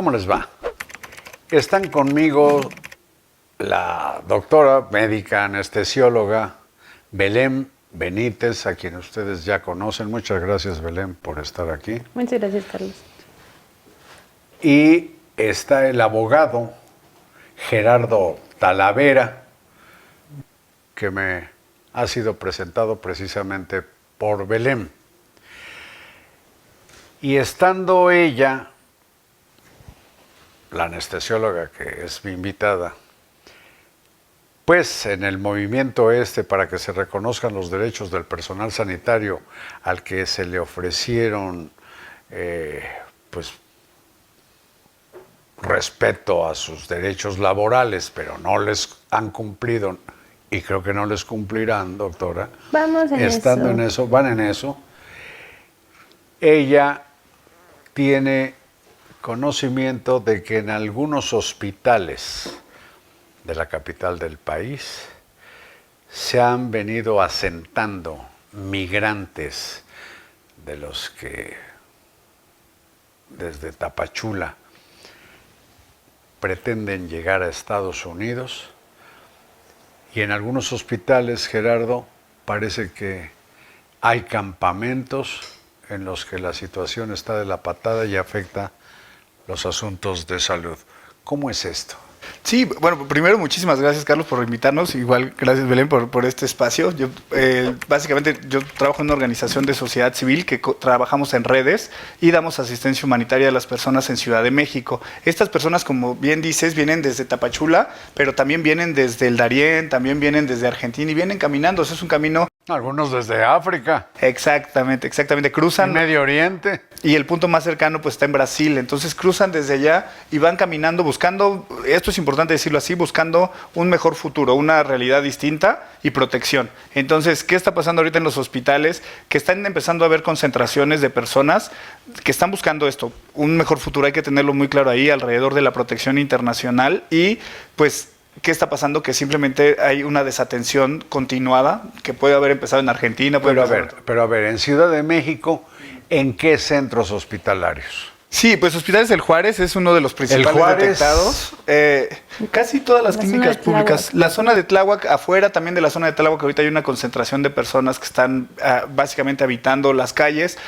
¿Cómo les va? Están conmigo la doctora médica anestesióloga Belén Benítez, a quien ustedes ya conocen. Muchas gracias, Belén, por estar aquí. Muchas gracias, Carlos. Y está el abogado Gerardo Talavera, que me ha sido presentado precisamente por Belén. Y estando ella, la anestesióloga que es mi invitada, pues en el movimiento para que se reconozcan los derechos del personal sanitario al que se le ofrecieron pues respeto a sus derechos laborales, pero no les han cumplido y creo que no les cumplirán, doctora. Vamos en Estando eso. en eso, van en eso. Ella tiene conocimiento de que en algunos hospitales de la capital del país se han venido asentando migrantes de los que desde Tapachula pretenden llegar a Estados Unidos, y en algunos hospitales, Gerardo, parece que hay campamentos en los que la situación está de la patada y afecta los asuntos de salud. ¿Cómo es esto? Sí, bueno, primero muchísimas gracias, Carlos, por invitarnos. Igual, gracias, Belén, por este espacio. Básicamente, yo trabajo en una organización de sociedad civil que trabajamos en redes y damos asistencia humanitaria a las personas en Ciudad de México. Estas personas, como bien dices, vienen desde Tapachula, pero también vienen desde el Darién, también vienen desde Argentina y vienen caminando. Eso es un camino... Algunos desde África. Exactamente. Cruzan... Medio Oriente. Y el punto más cercano pues está en Brasil. Entonces cruzan desde allá y van caminando buscando, esto es importante decirlo así, buscando un mejor futuro, una realidad distinta y protección. Entonces, ¿qué está pasando ahorita en los hospitales? Que están empezando a haber concentraciones de personas que están buscando esto, un mejor futuro. Hay que tenerlo muy claro ahí, alrededor de la protección internacional. Y pues, ¿qué está pasando? Que simplemente hay una desatención continuada que puede haber empezado en Argentina. Pero a ver, en Ciudad de México, ¿en qué centros hospitalarios? Sí, pues Hospitales del Juárez es uno de los principales detectados. Casi todas las clínicas públicas. La zona de Tláhuac, afuera también de la zona de Tláhuac, ahorita hay una concentración de personas que están básicamente habitando las calles.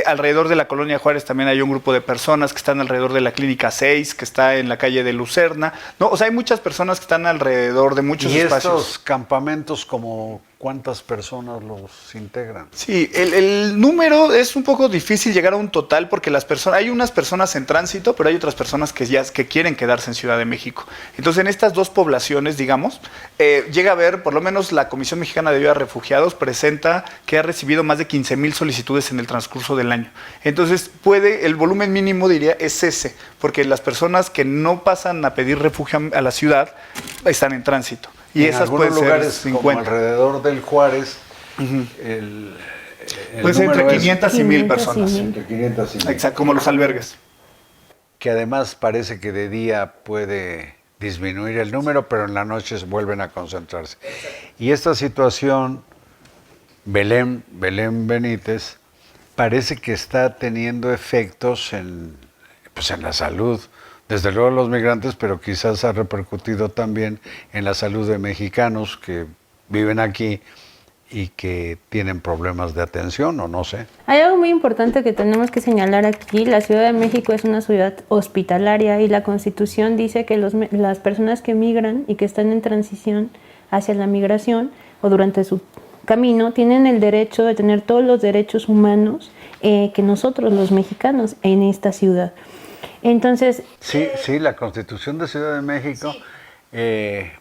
Alrededor de la colonia Juárez también hay un grupo de personas que están alrededor de la Clínica 6, que está en la calle de Lucerna. No, o sea, hay muchas personas que están alrededor de muchos espacios. ¿Y estos campamentos como cuántas personas los integran? Sí, el número es un poco difícil llegar a un total porque hay unas personas en tránsito, pero hay otras personas que quieren quedarse en Ciudad de México. Entonces, en estas dos poblaciones, digamos, llega a haber, por lo menos la Comisión Mexicana de Ayuda a Refugiados presenta que ha recibido más de 15,000 solicitudes en el transcurso del año. Entonces, el volumen mínimo, diría, es ese, porque las personas que no pasan a pedir refugio a la ciudad están en tránsito. Y en esas pueden ser lugares 50. Como alrededor del Juárez, pues entre 500 y 1,000 personas. Entre 500 y 1,000. Exacto, como los albergues. Que además parece que de día puede disminuir el número, pero en la noche vuelven a concentrarse. Y esta situación, Belén Benítez, parece que está teniendo efectos en la salud, desde luego los migrantes, pero quizás ha repercutido también en la salud de mexicanos que viven aquí y que tienen problemas de atención, o no sé. Hay algo muy importante que tenemos que señalar aquí. La Ciudad de México es una ciudad hospitalaria y la Constitución dice que las personas que migran y que están en transición hacia la migración o durante su camino tienen el derecho de tener todos los derechos humanos que nosotros los mexicanos en esta ciudad. Entonces... Sí, la Constitución de Ciudad de México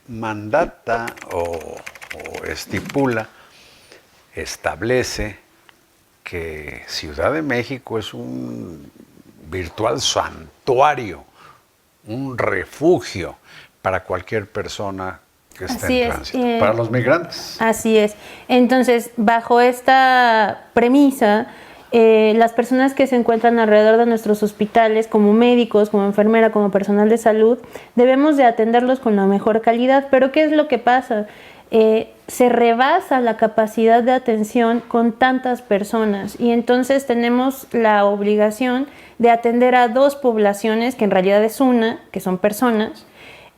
mandata o establece que Ciudad de México es un virtual santuario, un refugio para cualquier persona que esté en tránsito, para los migrantes. Así es. Entonces, bajo esta premisa, las personas que se encuentran alrededor de nuestros hospitales, como médicos, como enfermera, como personal de salud, debemos de atenderlos con la mejor calidad. Pero ¿qué es lo que pasa? se rebasa la capacidad de atención con tantas personas y entonces tenemos la obligación de atender a 2 poblaciones, que en realidad es una, que son personas,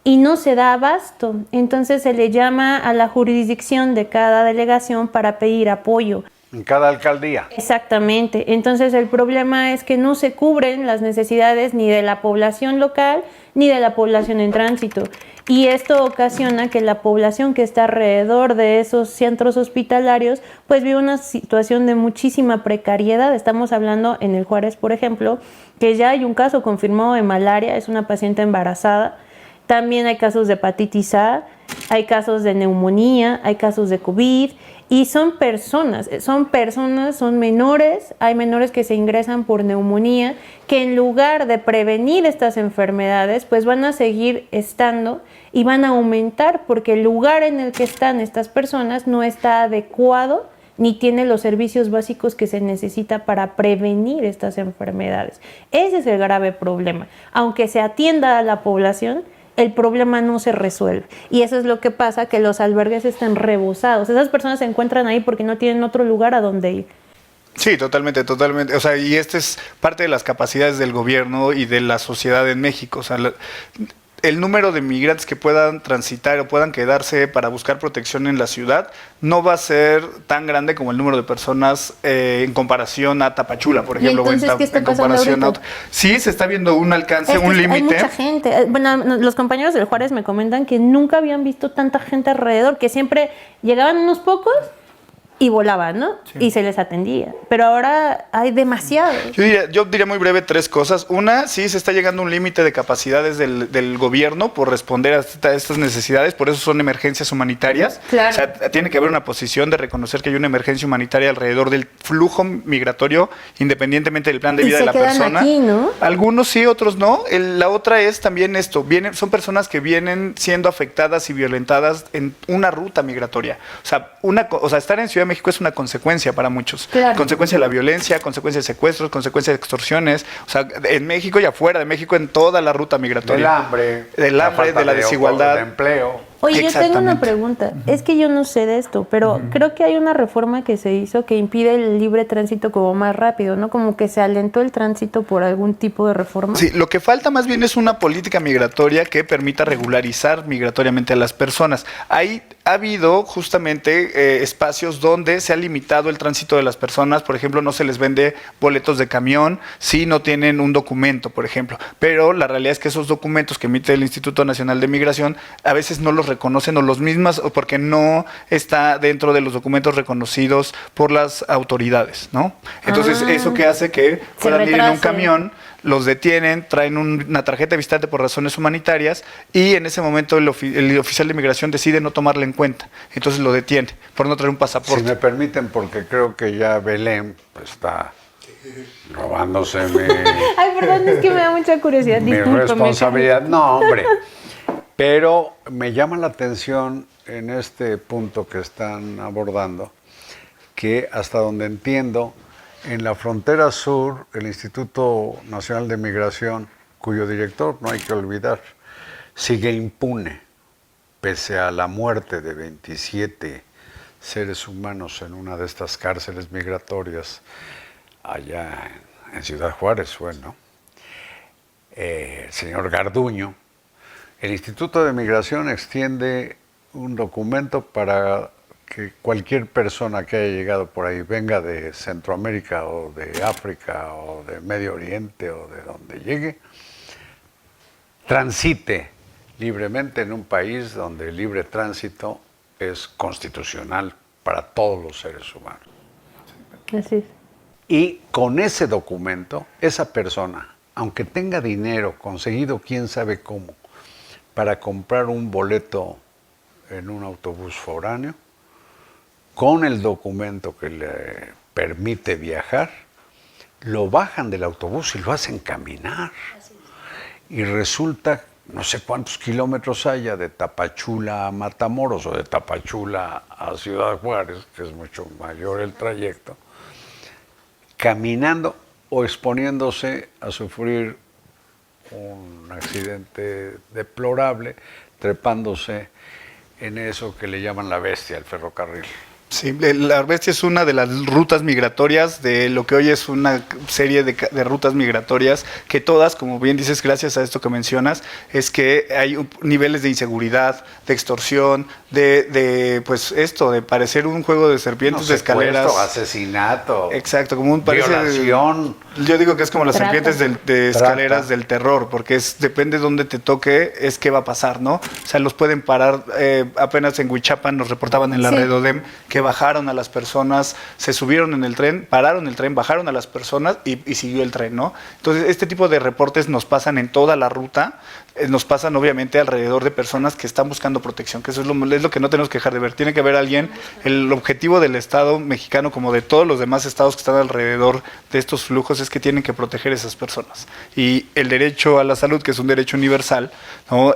y no se da abasto. Entonces se le llama a la jurisdicción de cada delegación para pedir apoyo. En cada alcaldía. Exactamente. Entonces el problema es que no se cubren las necesidades ni de la población local ni de la población en tránsito. Y esto ocasiona que la población que está alrededor de esos centros hospitalarios pues vive una situación de muchísima precariedad. Estamos hablando en el Juárez, por ejemplo, que ya hay un caso confirmado de malaria, es una paciente embarazada. También hay casos de hepatitis A, hay casos de neumonía, hay casos de COVID y son personas, son menores, hay menores que se ingresan por neumonía, que en lugar de prevenir estas enfermedades, pues van a seguir estando y van a aumentar porque el lugar en el que están estas personas no está adecuado ni tiene los servicios básicos que se necesita para prevenir estas enfermedades. Ese es el grave problema. Aunque se atienda a la población, el problema no se resuelve. Y eso es lo que pasa, que los albergues están rebosados. Esas personas se encuentran ahí porque no tienen otro lugar a donde ir. Sí, totalmente, totalmente. O sea, y esta es parte de las capacidades del gobierno y de la sociedad en México. O sea, el número de migrantes que puedan transitar o puedan quedarse para buscar protección en la ciudad no va a ser tan grande como el número de personas en comparación a Tapachula, por ejemplo. ¿Y entonces qué está pasando ahorita? Sí, se está viendo un alcance, un límite. Hay mucha gente. Bueno, los compañeros del Juárez me comentan que nunca habían visto tanta gente alrededor, que siempre llegaban unos pocos y volaban, ¿no? Sí. Y se les atendía. Pero ahora hay demasiados. Yo diría muy breve 3 cosas. Una, sí, se está llegando a un límite de capacidades del gobierno por responder a estas necesidades, por eso son emergencias humanitarias. Claro. O sea, tiene que haber una posición de reconocer que hay una emergencia humanitaria alrededor del flujo migratorio, independientemente del plan de vida de la persona. Aquí, ¿no? Algunos sí, otros no. La otra es también esto, son personas que vienen siendo afectadas y violentadas en una ruta migratoria. O sea, estar en Ciudad de México es una consecuencia para muchos. Claro. Consecuencia de la violencia, consecuencia de secuestros, consecuencia de extorsiones. O sea, en México y afuera de México, en toda la ruta migratoria. Del hambre, de la desigualdad. De empleo. Oye, yo tengo una pregunta. Es que yo no sé de esto, pero creo que hay una reforma que se hizo que impide el libre tránsito como más rápido, ¿no? Como que se alentó el tránsito por algún tipo de reforma. Sí, lo que falta más bien es una política migratoria que permita regularizar migratoriamente a las personas. Ahí ha habido justamente espacios donde se ha limitado el tránsito de las personas. Por ejemplo, no se les vende boletos de camión si no tienen un documento, por ejemplo. Pero la realidad es que esos documentos que emite el Instituto Nacional de Migración a veces no los reconocen o los mismos, o porque no está dentro de los documentos reconocidos por las autoridades, ¿no? Entonces, eso que hace que puedan ir en un camión, los detienen, traen una tarjeta de visitante por razones humanitarias y en ese momento el oficial de migración decide no tomarla en cuenta. Entonces lo detiene por no traer un pasaporte. Si me permiten, porque creo que ya Belén pues, está robándose Ay, perdón, es que me da mucha curiosidad. mi responsabilidad. No, hombre. Pero me llama la atención en este punto que están abordando que hasta donde entiendo, en la frontera sur, el Instituto Nacional de Migración, cuyo director, no hay que olvidar, sigue impune, pese a la muerte de 27 seres humanos en una de estas cárceles migratorias allá en Ciudad Juárez, bueno, el señor Garduño. El Instituto de Migración extiende un documento para que cualquier persona que haya llegado por ahí, venga de Centroamérica o de África o de Medio Oriente o de donde llegue, transite libremente en un país donde el libre tránsito es constitucional para todos los seres humanos. Así es. Y con ese documento, esa persona, aunque tenga dinero conseguido quién sabe cómo, para comprar un boleto en un autobús foráneo, con el documento que le permite viajar, lo bajan del autobús y lo hacen caminar. Y resulta, no sé cuántos kilómetros haya de Tapachula a Matamoros o de Tapachula a Ciudad Juárez, que es mucho mayor el trayecto, caminando o exponiéndose a sufrir un accidente deplorable, trepándose en eso que le llaman la bestia, el ferrocarril. Sí, la bestia es una de las rutas migratorias de lo que hoy es una serie de rutas migratorias que todas, como bien dices, gracias a esto que mencionas, es que hay niveles de inseguridad, de extorsión, pues esto, de parecer un juego de serpientes, de escaleras. Asesinato. Exacto, como un violación. Yo digo que es como las Trata. serpientes de escaleras del terror, porque depende de dónde te toque, es qué va a pasar, ¿no? O sea, los pueden parar, apenas en Huichapan nos reportaban en la Sí. red ODEM que bajaron a las personas, se subieron en el tren, pararon el tren, bajaron a las personas y siguió el tren, ¿no? Entonces, este tipo de reportes nos pasan en toda la ruta, nos pasan obviamente alrededor de personas que están buscando protección, que eso es lo que no tenemos que dejar de ver. Tiene que haber alguien, el objetivo del Estado mexicano, como de todos los demás estados que están alrededor de estos flujos, es que tienen que proteger a esas personas. Y el derecho a la salud, que es un derecho universal, ¿no?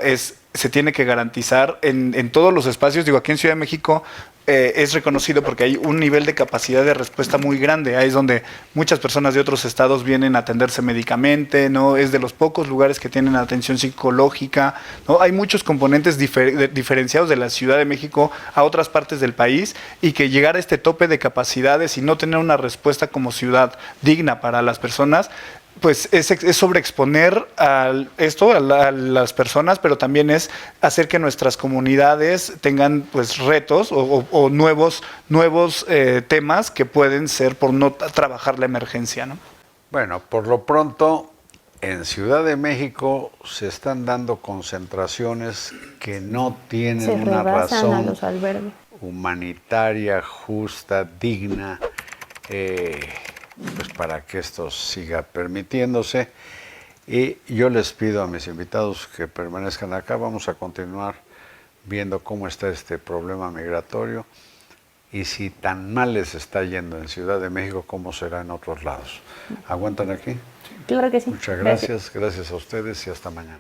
Se tiene que garantizar en todos los espacios. Digo, aquí en Ciudad de México es reconocido porque hay un nivel de capacidad de respuesta muy grande. Ahí es donde muchas personas de otros estados vienen a atenderse médicamente, ¿no? Es de los pocos lugares que tienen atención psicológica, ¿no? Hay muchos componentes diferenciados de la Ciudad de México a otras partes del país, y que llegar a este tope de capacidades y no tener una respuesta como ciudad digna para las personas, pues es sobreexponer a las personas, pero también es hacer que nuestras comunidades tengan pues retos o nuevos temas que pueden ser por no trabajar la emergencia, ¿no? Bueno, por lo pronto, en Ciudad de México se están dando concentraciones que no tienen Se una rebasan a razón los albergues. humanitaria, justa, digna, pues para que esto siga permitiéndose. Y yo les pido a mis invitados que permanezcan acá. Vamos a continuar viendo cómo está este problema migratorio y si tan mal les está yendo en Ciudad de México, cómo será en otros lados. ¿Aguantan aquí? Claro que sí. Muchas gracias a ustedes y hasta mañana.